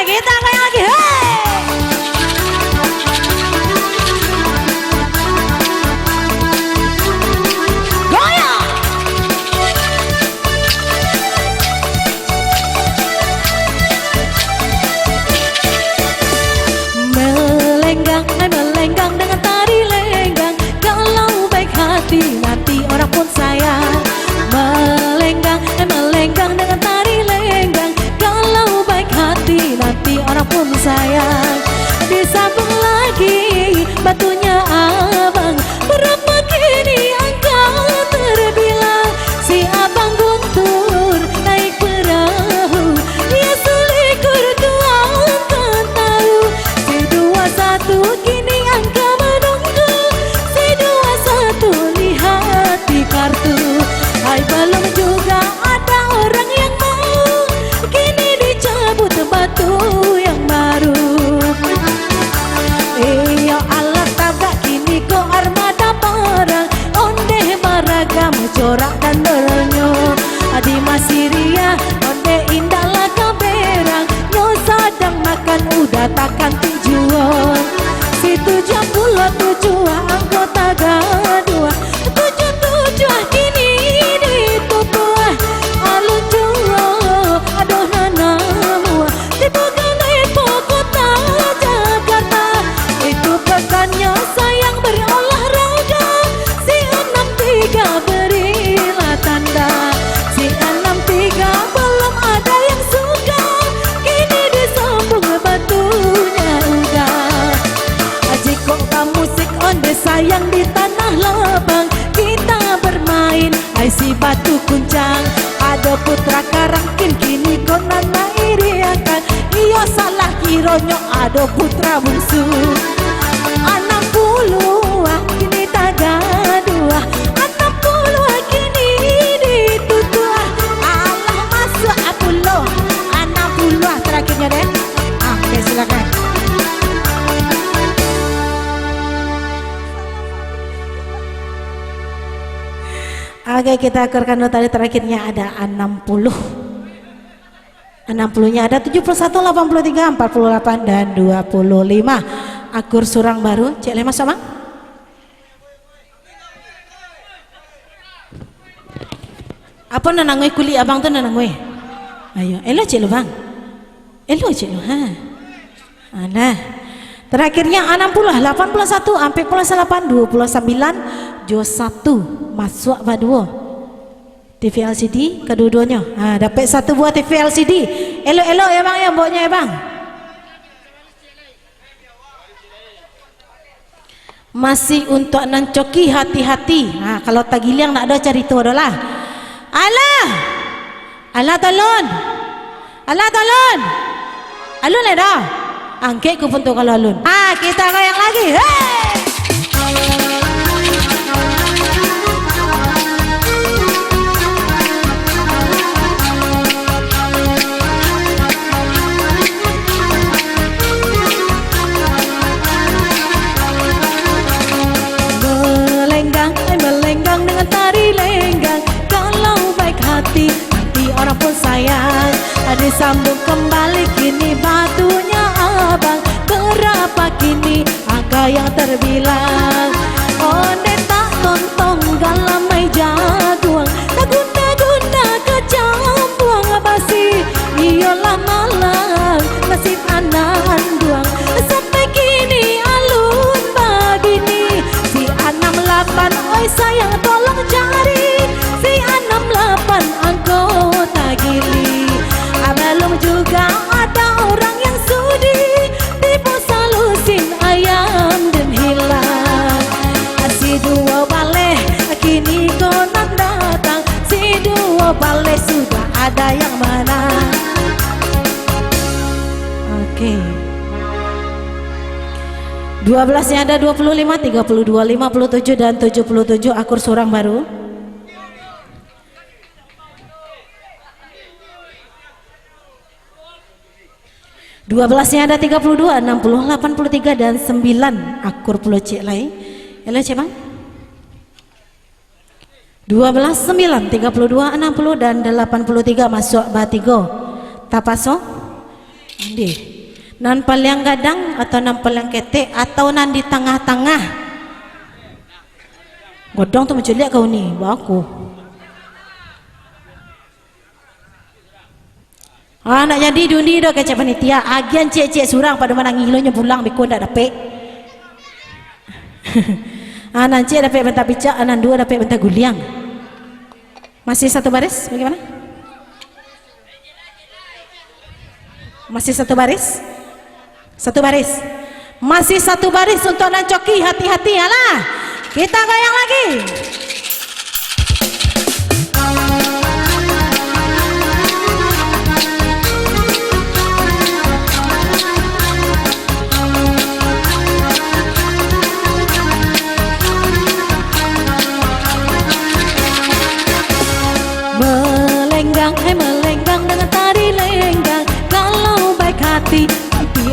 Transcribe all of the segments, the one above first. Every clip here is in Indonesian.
kita goyang lagi. Goyang. Melenggang, melenggang dengan tari lenggang. Kalau baik hati nanti orang pun sayang. Melenggang, melenggang dengan tari lenggang. Kalau baik hati nanti orang pun sayang. Disambung lagi batunya abang. Berapa kini engkau terbilang. Si abang guntur naik perahu. Dia selikur tuang tak tahu. Si 21 kini engkau menunggu. Si 21 lihat di kartu. Hai belum juga ada orang yang mau. Kini dicabut batu yang baru. Iya Allah tagak kini ko armada parang. Onde maragam corak dan berenyo. Adi masih ria onde indah lah kaberang. Nyo sadang makan udah takkan tujuan. Si 77 anggota gadua. 77 kini ditutuah. Alun jua aduh nanamu. Dibukan ibu kota Jakarta. Itu pekannya sayang berolahraga. Si 63 berilah tanda. Si 63 belum ada yang suka. Kini disambung batunya udah. Jika kamu musik onde sayang di tanah lapang. Kita bermain ai si batu kuncang. Ada putra karangkin kini konana iriakan. Iyo salah kironyo ada putra bungsu. 60 kini tagadua. 60 kini ditutua. Allah masuk 60 terakhirnya deh. Oke silakan. Oke kita akurkan tadi terakhirnya ada 60. 60-nya ada 71, 83, 48 dan 25. Akur surang baru. Cek Lema sama? Apa nanangwe kuli abang tuh nanangwe? Ayo, elo cek lu bang. Elo cek lu ha. Nah. Terakhirnya 60, 81, 48, 29, 1 masuk baduo. TV LCD kedua-duanya. Dapat satu buah TV LCD. Elok-elok ya bang ya, mboknya ya bang. Masih untuk nancoki hati-hati. Kalau tagiliang nak ada cari tu adalah. Allah. Allah tolong. Allah tolong. Alun ada. Angke ku pun tu kalau alun. Kita goyang lagi. Hey! Melenggang, melenggang dengan tari lenggang. Kalau baik hati nanti orang pun sayang. Disambung kembali kini batunya abang. Berapa kini angka yang terbilang. Onde tak tontong galamai jaguang. Tak guna-guna kecampuang basi. Iyalah malang nasib anak duang. Sampai kini alun begini. Si 68 oi sayang tolong cari. Si 68 anggota gili. Belum juga ada orang yang sudi. Tipu salusin ayam dan hilang. Si 2 balai kini konon datang. Si 2 balai sudah ada yang menang. Oke. 12-nya ada 25, 32, 57 dan 77 akur surang baru. 12-nya ada 32, 60, 83 dan 9 akur pulau cik lain. Yalah cik bang. 12, 9, 32, 60 dan 83 masuk batigo. Tapaso. Andi nan paling gadang atau nan paling ketek atau nan di tengah-tengah. Godong tu macam lihat kau ni, buat aku. Nak jadi dunia dah kecap panitia. Agian cek-cek surang pada mana ngilonya pulang bikon dak dapat. Anan cek dapat bentar picak, anan dua dapat bentar guliang. Masih satu baris? Bagaimana? Masih satu baris? Satu baris. Masih satu baris untuk Nan Coki, hati-hati alah. Kita goyang lagi. Melenggang dengan tari lenggang. Kalau baik hati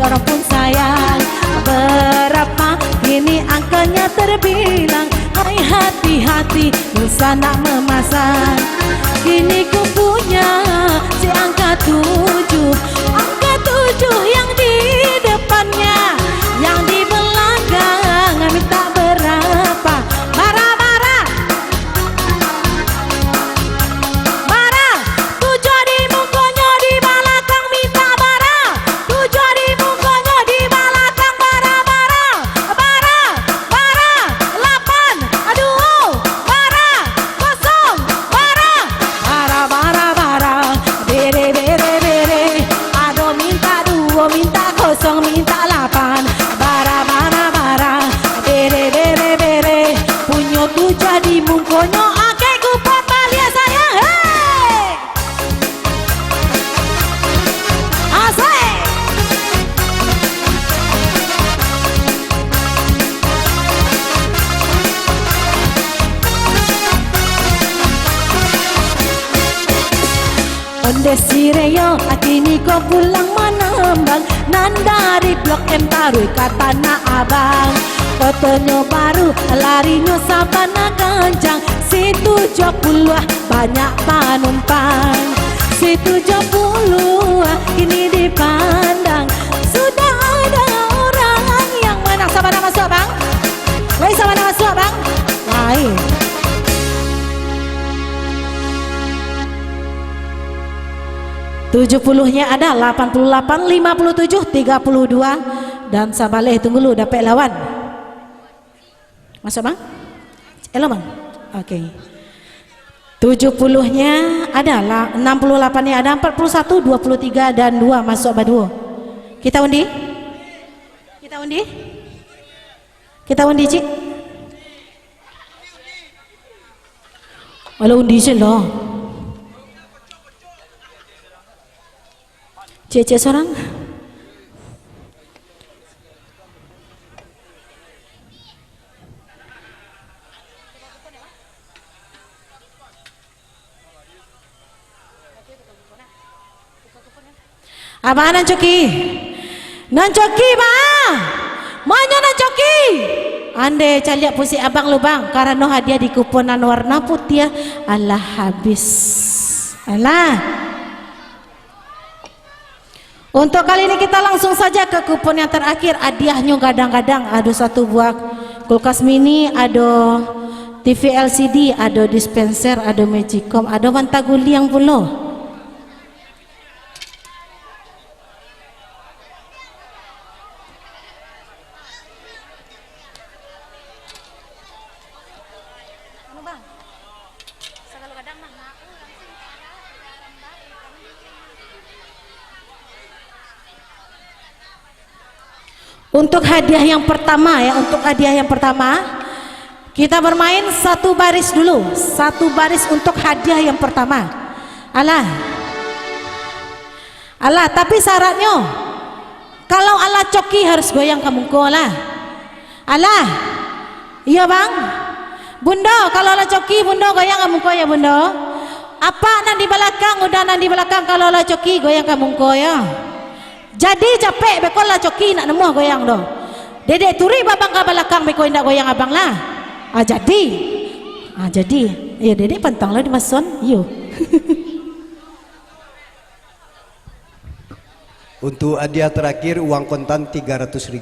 orang pun sayang. Berapa ini angkanya terbilang. Hai hati-hati bisa nak memasang. Kini ku punya si angka 7. Angka 7 yang di depannya, yang di belakang minta berapa. Minta 8 bara bere bere bere punyo tu jadi mungkonyo ake kupot balia saya. Hey asai onde sireyo atini ko pulang menambang. Nan dari Blok M Tarui ke Tanah Abang. Fotonya baru larinya sabana kencang. Situ 70 banyak penumpang. Situ 70 kini dipandang. Sudah ada orang yang menang. Sabana masuk bang. Woi sabana masuk bang. Woi 70-nya ada 88, 57, 32 dan sabaleh tunggu dulu dapat lawan. Masuk bang? Elo bang? Oke. 70-nya ada 68-nya ada 41, 23 dan 2 masuk baduo. Kita undi? Kita undi? Kita undi cik? Walau undi sih loh. Cece seorang abang Nan Coki bang mana Nan Coki ande caliak pusi abang lu bang karena hadiah di kuponan warna putih alah habis alah. Untuk kali ini kita langsung saja ke kupon yang terakhir. Hadiahnya kadang-kadang ada satu buah kulkas mini, ada TV LCD, ada dispenser, ada Magicom, ada mantaguli yang puluh. Untuk hadiah yang pertama ya, untuk hadiah yang pertama kita bermain satu baris dulu, satu baris untuk hadiah yang pertama. Alah, tapi syaratnya kalau ala Coki harus goyang kamu lah. Alah, iya bang, bunda kalau ala Coki bunda goyang kamu ya bunda. Apa nanti belakang udah nanti belakang kalau ala Coki goyang kamu ya. Jadi capek bekol lah Coki nak nemu goyang doh. Dedek turi babang ke belakang beko indak goyang abang lah. Jadi ya dedek pantang lah di mason. Yo. Untuk hadiah terakhir uang kontan 300.000.